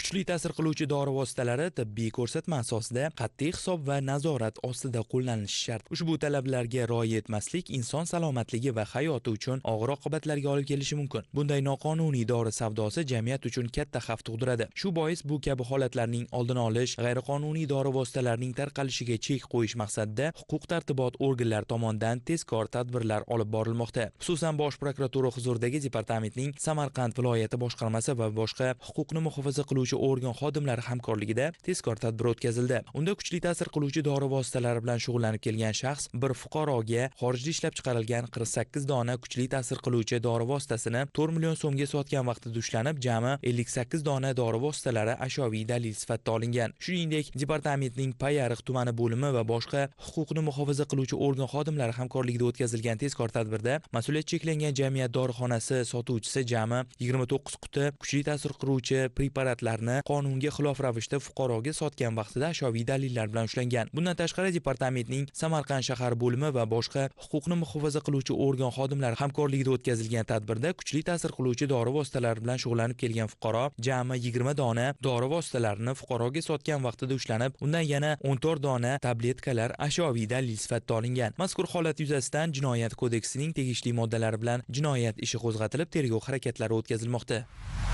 Kuchli ta'sir qiluvchi dori vositalari tibbiy ko'rsatma asosida qat'iy hisob va nazorat ostida qo'llanilishi shart. Ushbu talablarga rioya etmaslik inson salomatligi va hayoti uchun og'ir oqibatlarga olib kelishi mumkin. Bunday noqonuniy dori savdosi jamiyat uchun katta xavf tug'diradi. Shu bois bu kabi holatlarning oldini olish, g'ayriqonuniy dori vositalarining tarqalishiga chek qo'yish maqsadida huquq-tartibot organlari tomonidan tezkor tadbirlar olib borilmoqda. Xususan, Bosh prokuratura huzuridagi departamentning Samarqand viloyati boshqarmasi va boshqa huquqni muhofaza qiluvchi organ xodimlari hamkorligida tezkor tadbir o'tkazildi. Unda kuchli ta'sir qiluvchi dori vositalari bilan shug'ullanib kelgan shaxs bir fuqaroga xorijda ishlab chiqarilgan 48 dona kuchli ta'sir qiluvchi dori vositasini 4 million so'mga sotgan vaqtida ushlanib, jami 58 dona dori vositalari ashyoviy dalil sifatida olingan. Shuningdek, departamentning Payariq tumani bo'limi va boshqa huquqni muhofaza qiluvchi organ xodimlari hamkorligida o'tkazilgan tezkor tadbirda mas'uliyat cheklangan jamiyat dorixonasi sotuvchisi jami 29 quti kuchli ta'sir qiluvchi preparatlarni qonunga xilof ravishda fuqaroga sotgan vaqtida ashyoviy dalillar bilan ushlangan. Bundan tashqari, departamentning Samarqand shahar bo'limi va boshqa huquqni muhofaza qiluvchi organ xodimlari hamkorligida o'tkazilgan tadbirda kuchli ta'sir qiluvchi dori vositalari bilan shug'ullanib kelgan fuqaro jami 20 dona dori vositalarini fuqaroga sotgan vaqtida ushlanib, undan yana 14 dona tabletkalar ashyoviy dalil sifatida olingan. Mazkur holat yuzasidan Jinoyat kodeksining tegishli moddalari bilan jinoyat ishi qo'zg'atilib, tergov harakatlari o'tkazilmoqda.